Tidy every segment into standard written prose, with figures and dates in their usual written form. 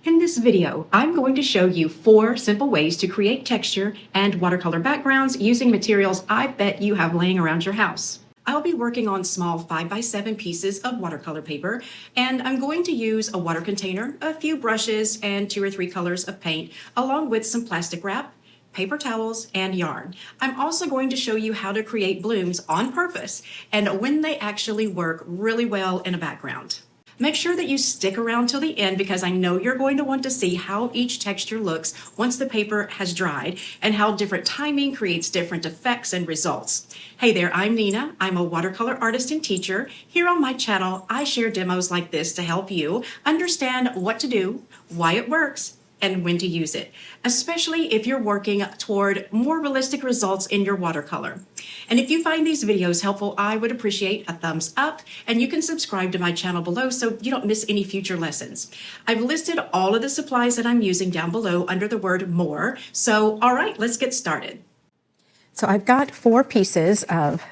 In this video, I'm going to show you 4 simple ways to create texture and watercolor backgrounds using materials I bet you have laying around your house. I'll be working on small 5x7 pieces of watercolor paper, and I'm going to use a water container, a few brushes, and 2 or 3 colors of paint, along with some plastic wrap, paper towels, and yarn. I'm also going to show you how to create blooms on purpose and when they actually work really well in a background. Make sure that you stick around till the end because I know you're going to want to see how each texture looks once the paper has dried and how different timing creates different effects and results. Hey there, I'm Nina. I'm a watercolor artist and teacher. Here on my channel, I share demos like this to help you understand what to do, why it works, and when to use it, especially if you're working toward more realistic results in your watercolor. And if you find these videos helpful, I would appreciate a thumbs up, and you can subscribe to my channel below so you don't miss any future lessons. I've listed all of the supplies that I'm using down below under the word more. So, all right, let's get started. So I've got 4 pieces of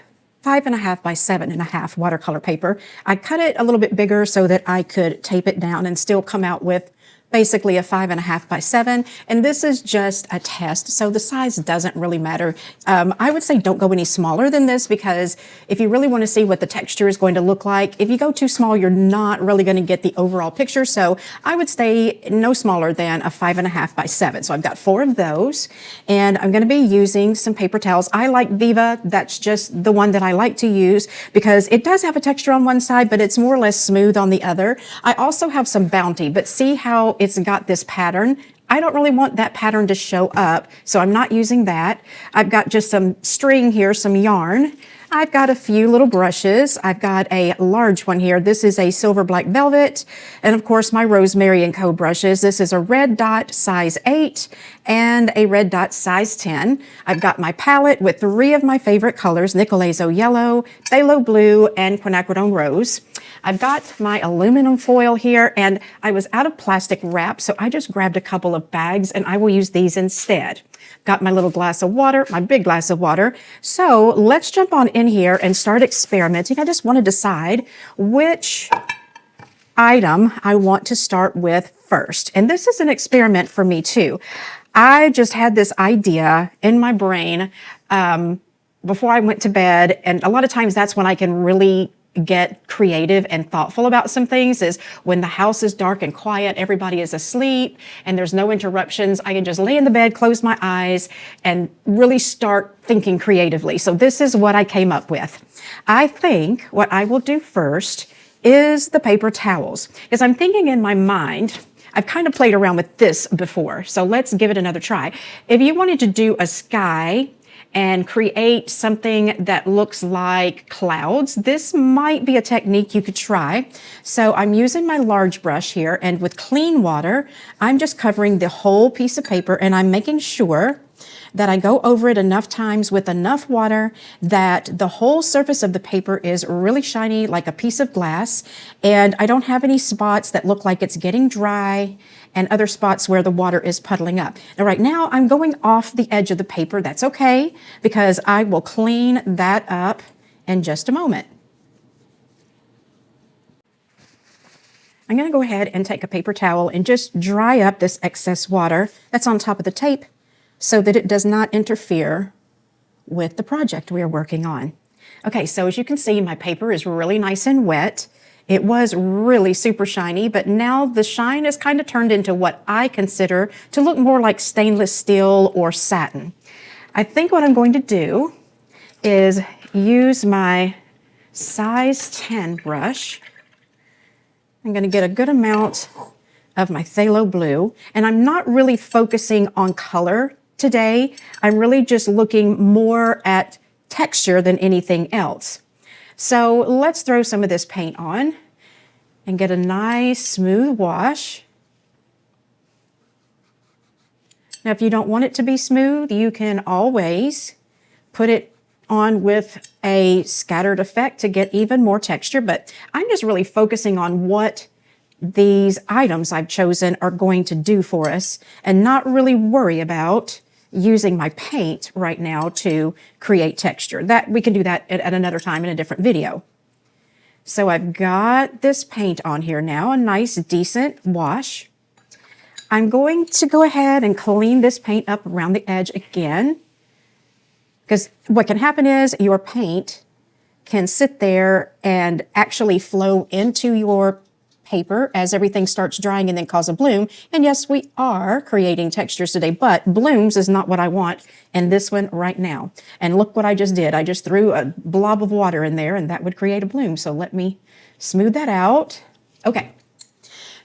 5.5 by 7.5 watercolor paper. I cut it a little bit bigger so that I could tape it down and still come out with basically a 5.5 by 7, and this is just a test, so the size doesn't really matter. I would say don't go any smaller than this because if you really want to see what the texture is going to look like, if you go too small, you're not really going to get the overall picture. So I would say no smaller than a 5.5 by 7. So I've got 4 of those, and I'm going to be using some paper towels. I like Viva. That's just the one that I like to use because it does have a texture on one side, but it's more or less smooth on the other. I also have some Bounty, but see how it's got this pattern. I don't really want that pattern to show up, so I'm not using that. I've got just some string here, some yarn. I've got a few little brushes. I've got a large one here. This is a silver black velvet. And of course, my Rosemary & Co. brushes. This is a red dot size 8 and a red dot size 10. I've got my palette with 3 of my favorite colors, Nicolazo Yellow, Phthalo Blue, and Quinacridone Rose. I've got my aluminum foil here, and I was out of plastic wrap, so I just grabbed a couple of bags, and I will use these instead. Got my little glass of water, my big glass of water. So let's jump on in here and start experimenting. I just want to decide which item I want to start with first. And this is an experiment for me too. I just had this idea in my brain before I went to bed, and a lot of times that's when I can really get creative and thoughtful about some things, is when the house is dark and quiet, everybody is asleep, and there's no interruptions. I can just lay in the bed, close my eyes, and really start thinking creatively. So this is what I came up with. I think what I will do first is the paper towels, because I'm thinking in my mind, I've kind of played around with this before, so let's give it another try. If you wanted to do a sky and create something that looks like clouds, this might be a technique you could try. So I'm using my large brush here, and with clean water, I'm just covering the whole piece of paper, and I'm making sure that I go over it enough times with enough water that the whole surface of the paper is really shiny like a piece of glass, and I don't have any spots that look like it's getting dry and other spots where the water is puddling up. Now right now I'm going off the edge of the paper. That's okay because I will clean that up in just a moment. I'm going to go ahead and take a paper towel and just dry up this excess water that's on top of the tape so that it does not interfere with the project we are working on. Okay, so as you can see, my paper is really nice and wet. It was really super shiny, but now the shine is kind of turned into what I consider to look more like stainless steel or satin. I think what I'm going to do is use my size 10 brush. I'm going to get a good amount of my phthalo blue, and I'm not really focusing on color today. I'm really just looking more at texture than anything else. So let's throw some of this paint on and get a nice smooth wash. Now, if you don't want it to be smooth, you can always put it on with a scattered effect to get even more texture, but I'm just really focusing on what these items I've chosen are going to do for us and not really worry about using my paint right now to create texture. That we can do that at another time in a different video. So I've got this paint on here now, a nice decent wash. I'm going to go ahead and clean this paint up around the edge again, because what can happen is your paint can sit there and actually flow into your paper as everything starts drying and then cause a bloom. And yes, we are creating textures today, but blooms is not what I want in this one right now. And look what I just did. I just threw a blob of water in there and that would create a bloom. So let me smooth that out. Okay.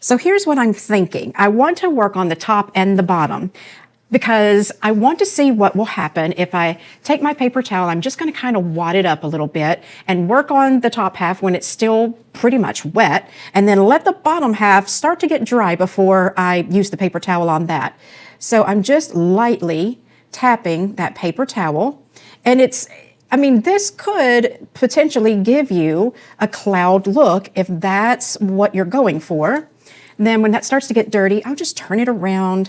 So here's what I'm thinking. I want to work on the top and the bottom, because I want to see what will happen if I take my paper towel. I'm just going to kind of wad it up a little bit and work on the top half when it's still pretty much wet, and then let the bottom half start to get dry before I use the paper towel on that. So I'm just lightly tapping that paper towel, and this could potentially give you a cloud look if that's what you're going for. Then when that starts to get dirty, I'll just turn it around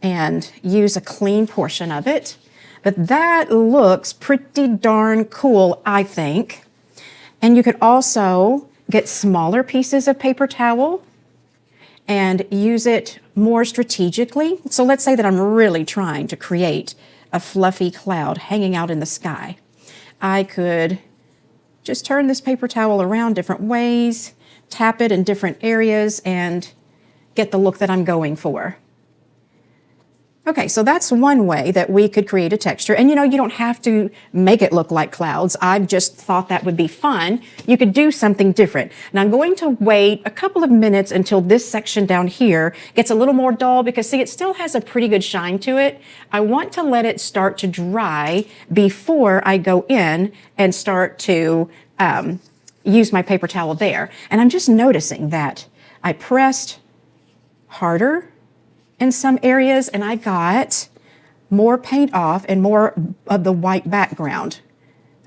and use a clean portion of it. But that looks pretty darn cool, I think. And you could also get smaller pieces of paper towel and use it more strategically. So let's say that I'm really trying to create a fluffy cloud hanging out in the sky. I could just turn this paper towel around different ways, tap it in different areas, and get the look that I'm going for. Okay, so that's one way that we could create a texture. And you don't have to make it look like clouds. I've just thought that would be fun. You could do something different. Now I'm going to wait a couple of minutes until this section down here gets a little more dull, because see, it still has a pretty good shine to it. I want to let it start to dry before I go in and start to use my paper towel there. And I'm just noticing that I pressed harder in some areas, and I got more paint off and more of the white background.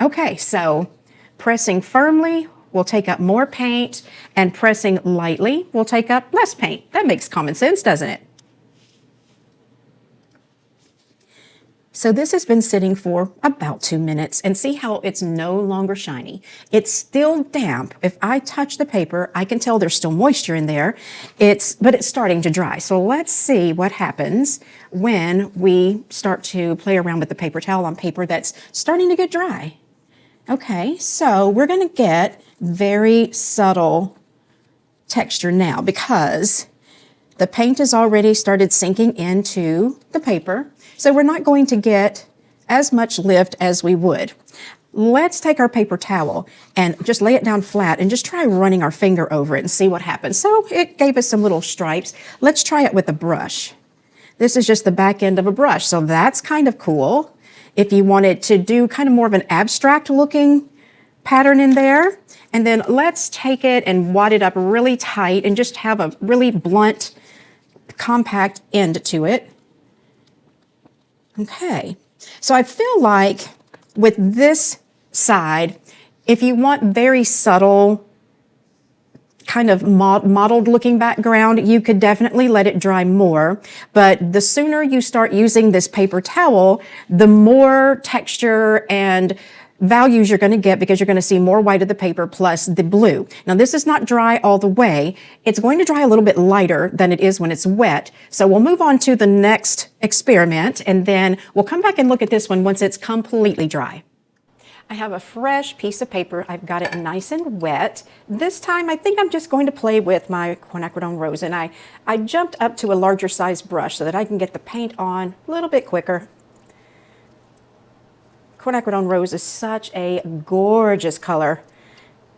Okay, so pressing firmly will take up more paint, and pressing lightly will take up less paint. That makes common sense, doesn't it? So this has been sitting for about 2 minutes, and see how it's no longer shiny. It's still damp. If I touch the paper, I can tell there's still moisture in there. But it's starting to dry. So let's see what happens when we start to play around with the paper towel on paper that's starting to get dry. Okay, so we're going to get very subtle texture now, because the paint has already started sinking into the paper. So we're not going to get as much lift as we would. Let's take our paper towel and just lay it down flat and just try running our finger over it and see what happens. So it gave us some little stripes. Let's try it with a brush. This is just the back end of a brush, so that's kind of cool. If you wanted to do kind of more of an abstract looking pattern in there. And then let's take it and wad it up really tight and just have a really blunt, compact end to it. Okay, so I feel like with this side, if you want very subtle, kind of mottled looking background, you could definitely let it dry more. But the sooner you start using this paper towel, the more texture and values you're going to get, because you're going to see more white of the paper plus the blue. Now this is not dry all the way. It's going to dry a little bit lighter than it is when it's wet. So we'll move on to the next experiment, and then we'll come back and look at this one once it's completely dry. I have a fresh piece of paper. I've got it nice and wet. This time I think I'm just going to play with my quinacridone rose, and I jumped up to a larger size brush so that I can get the paint on a little bit quicker. Quinacridone rose is such a gorgeous color,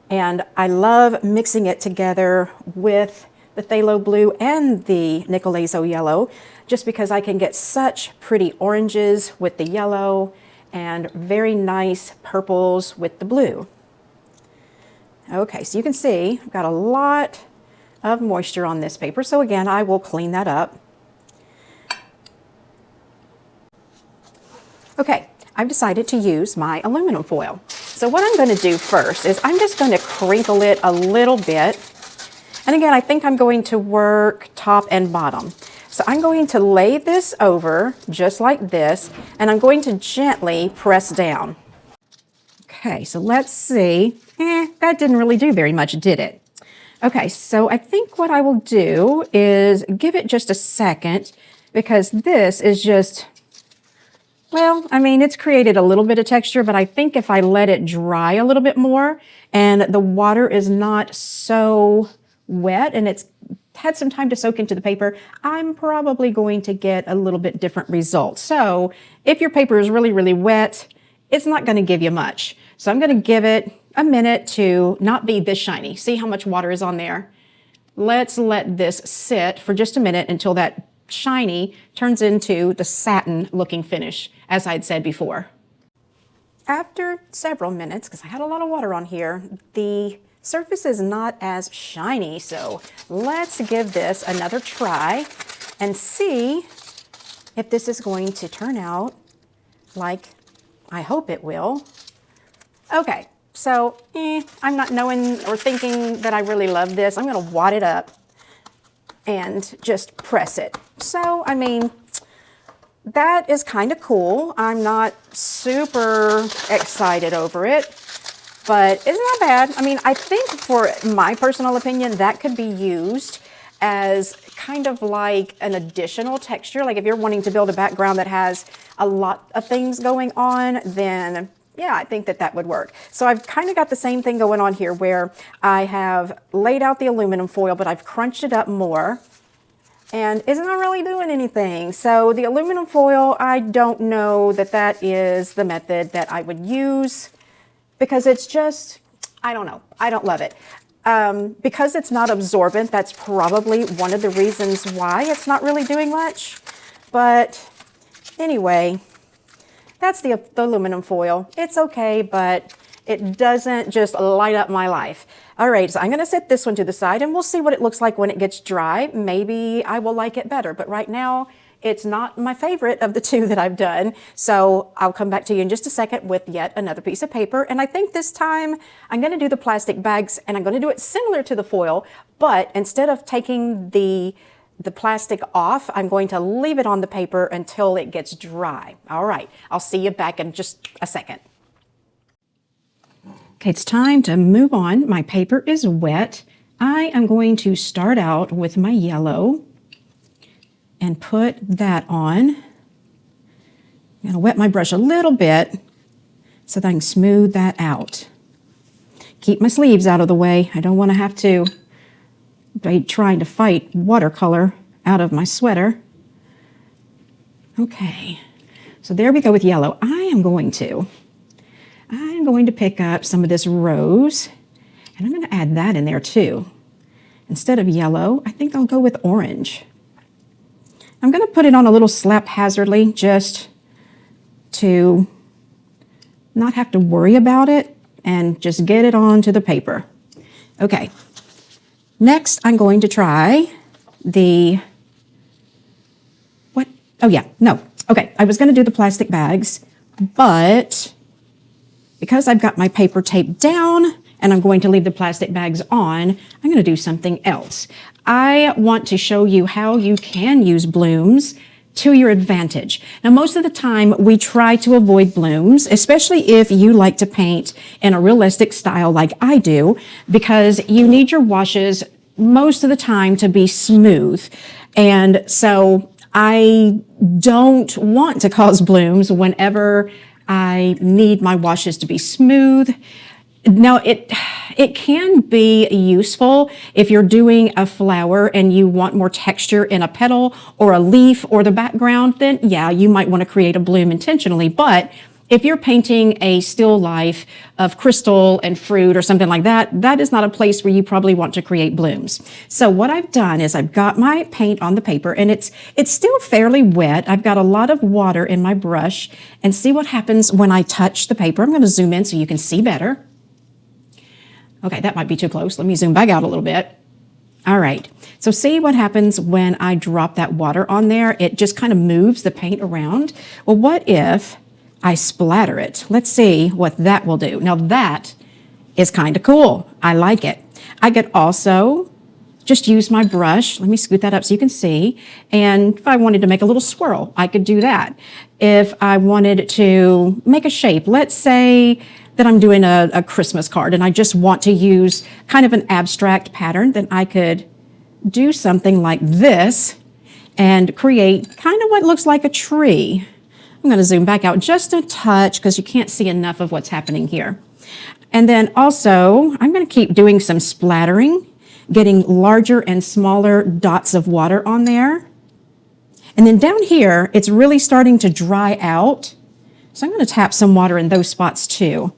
and I love mixing it together with the phthalo blue and the nickel azo yellow, just because I can get such pretty oranges with the yellow and very nice purples with the blue. Okay, so you can see I've got a lot of moisture on this paper, so again I will clean that up. Okay, I've decided to use my aluminum foil. So what I'm going to do first is I'm just going to crinkle it a little bit. And again, I think I'm going to work top and bottom. So I'm going to lay this over just like this, and I'm going to gently press down. Okay, so let's see. That didn't really do very much, did it? Okay, so I think what I will do is give it just a second because this is just, well, I mean, it's created a little bit of texture, but I think if I let it dry a little bit more and the water is not so wet and it's had some time to soak into the paper, I'm probably going to get a little bit different result. So if your paper is really, really wet, it's not going to give you much. So I'm going to give it a minute to not be this shiny. See how much water is on there? Let's let this sit for just a minute until that shiny turns into the satin looking finish, as I'd said before. After several minutes, because I had a lot of water on here, the surface is not as shiny. So let's give this another try and see if this is going to turn out like I hope it will. Okay, so I'm not knowing or thinking that I really love this. I'm going to wad it up and just press it. So, I mean, that is kind of cool. I'm not super excited over it, but it's not bad. I mean, I think for my personal opinion, that could be used as kind of like an additional texture. Like if you're wanting to build a background that has a lot of things going on, then yeah, I think that that would work. So I've kind of got the same thing going on here where I have laid out the aluminum foil, but I've crunched it up more. And it's not really doing anything. So the aluminum foil, I don't know that that is the method that I would use because it's just, I don't know. I don't love it. Because it's not absorbent, that's probably one of the reasons why it's not really doing much. But anyway, that's the aluminum foil. It's okay, but it doesn't just light up my life. All right, so I'm gonna set this one to the side and we'll see what it looks like when it gets dry. Maybe I will like it better, but right now it's not my favorite of the two that I've done. So I'll come back to you in just a second with yet another piece of paper. And I think this time I'm gonna do the plastic bags and I'm gonna do it similar to the foil, but instead of taking the plastic off, I'm going to leave it on the paper until it gets dry. All right, I'll see you back in just a second. Okay, it's time to move on. My paper is wet. I am going to start out with my yellow and put that on. I'm going to wet my brush a little bit so that I can smooth that out. Keep my sleeves out of the way. I don't want to have to be trying to fight watercolor out of my sweater. Okay, so there we go with yellow. I'm going to pick up some of this rose and I'm going to add that in there too. Instead of yellow, I think I'll go with orange. I'm going to put it on a little haphazardly just to not have to worry about it and just get it onto the paper. Okay, next I'm going to try the, what? Oh yeah, no. Okay, I was going to do the plastic bags, but because I've got my paper taped down and I'm going to leave the plastic bags on, I'm going to do something else. I want to show you how you can use blooms to your advantage. Now, most of the time we try to avoid blooms, especially if you like to paint in a realistic style like I do, because you need your washes most of the time to be smooth. And so I don't want to cause blooms whenever I need my washes to be smooth. Now, it can be useful if you're doing a flower and you want more texture in a petal or a leaf or the background, then yeah, you might want to create a bloom intentionally. But if you're painting a still life of crystal and fruit or something like that, that is not a place where you probably want to create blooms. So what I've done is I've got my paint on the paper and it's still fairly wet. I've got a lot of water in my brush and see what happens when I touch the paper. I'm going to zoom in so you can see better. Okay, that might be too close. Let me zoom back out a little bit. All right, so see what happens when I drop that water on there? It just kind of moves the paint around. Well, what if I splatter it? Let's see what that will do. Now that is kind of cool. I like it. I could also just use my brush. Let me scoot that up so you can see. And if I wanted to make a little swirl, I could do that. If I wanted to make a shape, let's say that I'm doing a Christmas card and I just want to use kind of an abstract pattern, then I could do something like this and create kind of what looks like a tree. I'm going to zoom back out just a touch because you can't see enough of what's happening here. And then also, I'm going to keep doing some splattering, getting larger and smaller dots of water on there. And then down here, it's really starting to dry out. So I'm going to tap some water in those spots too.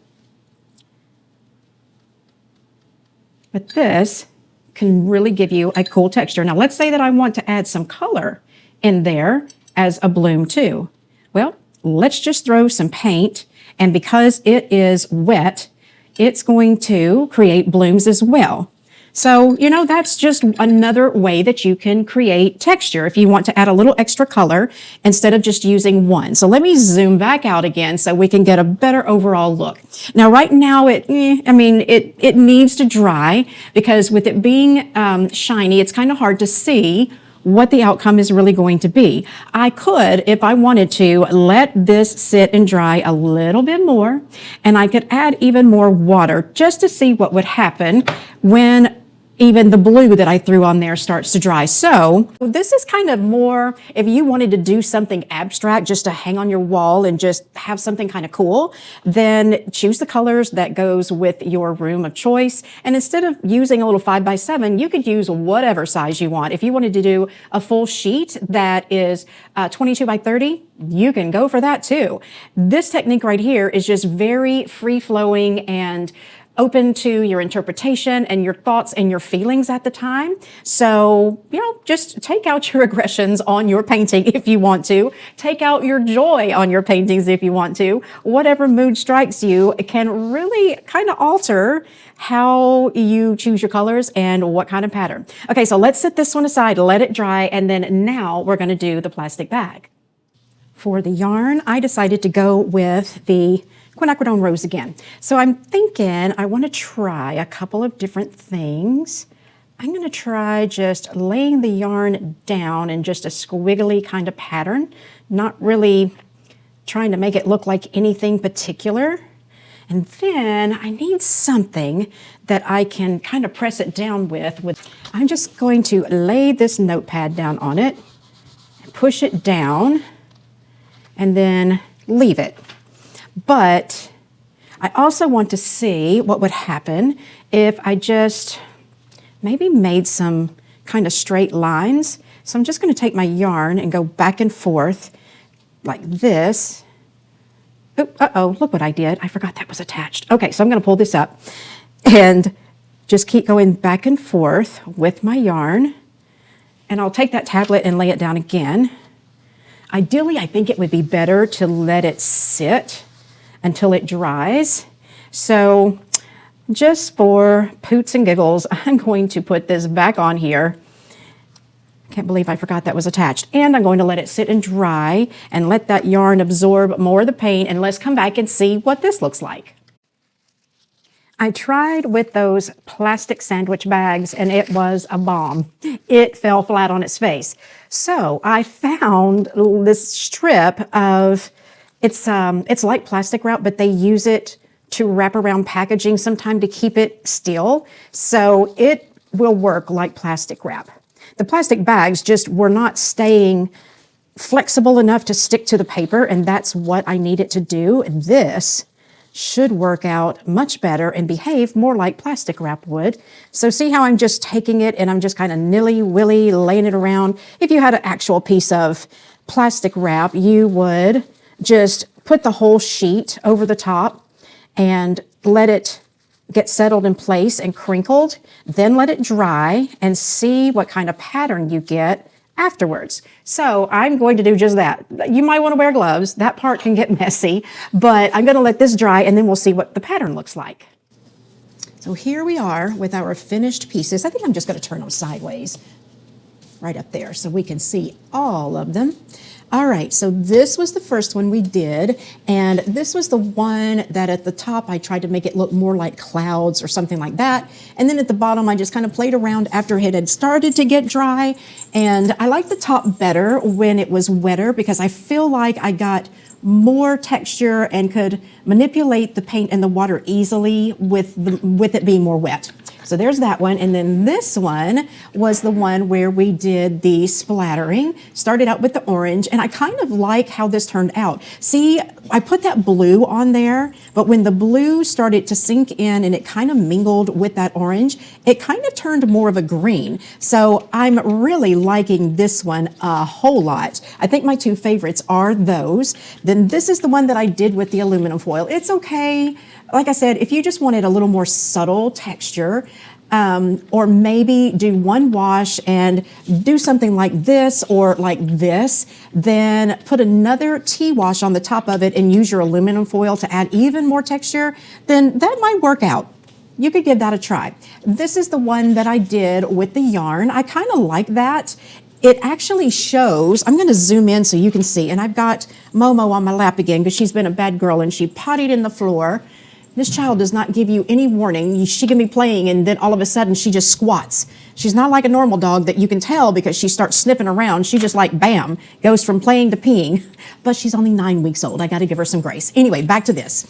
But this can really give you a cool texture. Now, let's say that I want to add some color in there as a bloom too. Well, let's just throw some paint, and because it is wet, it's going to create blooms as well. So, you know, that's just another way that you can create texture if you want to add a little extra color instead of just using one. So let me zoom back out again so we can get a better overall look. Now, right now, it needs to dry because with it being shiny, it's kind of hard to see what the outcome is really going to be. I could, if I wanted to, let this sit and dry a little bit more, and I could add even more water just to see what would happen when even the blue that I threw on there starts to dry. So this is kind of more, if you wanted to do something abstract just to hang on your wall and just have something kind of cool, then choose the colors that goes with your room of choice. And instead of using a little 5x7, you could use whatever size you want. If you wanted to do a full sheet that is 22x30, you can go for that too. This technique right here is just very free-flowing and open to your interpretation and your thoughts and your feelings at the time. So, you know, just take out your aggressions on your painting if you want to. Take out your joy on your paintings if you want to. Whatever mood strikes you, it can really kind of alter how you choose your colors and what kind of pattern. Okay, so let's set this one aside, let it dry, and then now we're going to do the plastic bag. For the yarn, I decided to go with the quinacridone rose again. So I'm thinking I want to try a couple of different things. I'm going to try just laying the yarn down in just a squiggly kind of pattern, not really trying to make it look like anything particular. And then I need something that I can kind of press it down with. I'm just going to lay this notepad down on it, push it down, and then leave it. But I also want to see what would happen if I just maybe made some kind of straight lines. So I'm just going to take my yarn and go back and forth like this. Uh-oh, look what I did. I forgot that was attached. Okay, so I'm going to pull this up and just keep going back and forth with my yarn. And I'll take that tablet and lay it down again. Ideally, I think it would be better to let it sit until it dries. So just for poots and giggles, I'm going to put this back on here. Can't believe I forgot that was attached. And I'm going to let it sit and dry and let that yarn absorb more of the paint, and let's come back and see what this looks like. I tried with those plastic sandwich bags and it was a bomb. It fell flat on its face. So I found this strip of, it's like plastic wrap, but they use it to wrap around packaging sometime to keep it still. So it will work like plastic wrap. The plastic bags just were not staying flexible enough to stick to the paper, and that's what I needed to do. This should work out much better and behave more like plastic wrap would. So see how I'm just taking it and I'm just kind of nilly-willy laying it around. If you had an actual piece of plastic wrap, you would just put the whole sheet over the top and let it get settled in place and crinkled, then let it dry and see what kind of pattern you get afterwards. So I'm going to do just that. You might want to wear gloves. That part can get messy, but I'm going to let this dry and then we'll see what the pattern looks like. So here we are with our finished pieces. I think I'm just going to turn them sideways right up there so we can see all of them. All right, so this was the first one we did, and this was the one that at the top I tried to make it look more like clouds or something like that, and then at the bottom I just kind of played around after it had started to get dry, and I like the top better when it was wetter because I feel like I got more texture and could manipulate the paint and the water easily with it being more wet. So there's that one. And then this one was the one where we did the splattering. Started out with the orange, and I kind of like how this turned out. See, I put that blue on there, but when the blue started to sink in and it kind of mingled with that orange, it kind of turned more of a green. So I'm really liking this one a whole lot. I think my two favorites are those. Then this is the one that I did with the aluminum foil. It's okay. Like I said, if you just wanted a little more subtle texture, or maybe do one wash and do something like this or like this, then put another tea wash on the top of it and use your aluminum foil to add even more texture, then that might work out. You could give that a try. This is the one that I did with the yarn. I kind of like that. It actually shows, I'm going to zoom in so you can see, and I've got Momo on my lap again because she's been a bad girl and she pottied in the floor. This child does not give you any warning. She can be playing and then all of a sudden she just squats. She's not like a normal dog that you can tell because she starts sniffing around. She just like, bam, goes from playing to peeing. But she's only 9 weeks old. I got to give her some grace. Anyway, back to this.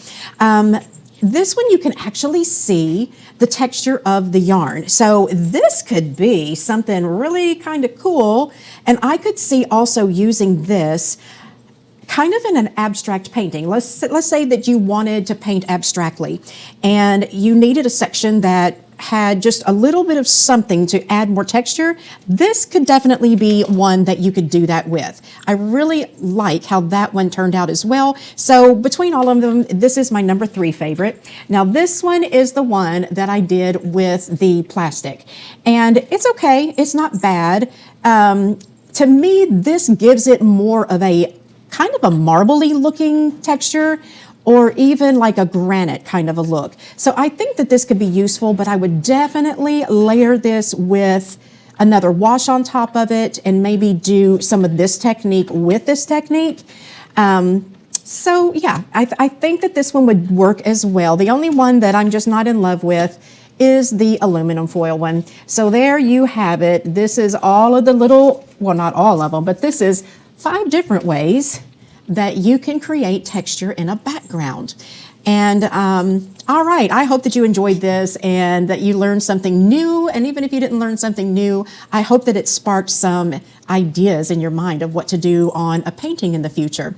This one you can actually see the texture of the yarn. So this could be something really kind of cool. And I could see also using this kind of in an abstract painting. Let's say that you wanted to paint abstractly and you needed a section that had just a little bit of something to add more texture. This could definitely be one that you could do that with. I really like how that one turned out as well. So between all of them, this is my number 3 favorite. Now this one is the one that I did with the plastic, and it's okay. It's not bad. To me, this gives it more of a kind of a marbly looking texture, or even like a granite kind of a look. So I think that this could be useful, but I would definitely layer this with another wash on top of it and maybe do some of this technique with this technique. So yeah, I think that this one would work as well. The only one that I'm just not in love with is the aluminum foil one. So there you have it. This is all of the little, well, not all of them, but this is 5 different ways that you can create texture in a background. And all right, I hope that you enjoyed this and that you learned something new. And even if you didn't learn something new, I hope that it sparked some ideas in your mind of what to do on a painting in the future.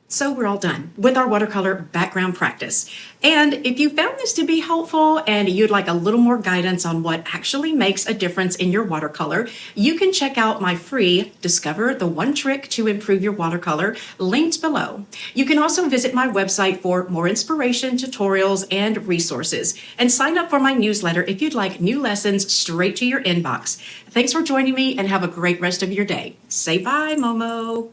So we're all done with our watercolor background practice. And if you found this to be helpful and you'd like a little more guidance on what actually makes a difference in your watercolor, you can check out my free Discover the One Trick to Improve Your Watercolor linked below. You can also visit my website for more inspiration, tutorials, and resources, and sign up for my newsletter if you'd like new lessons straight to your inbox. Thanks for joining me and have a great rest of your day. Say bye, Momo.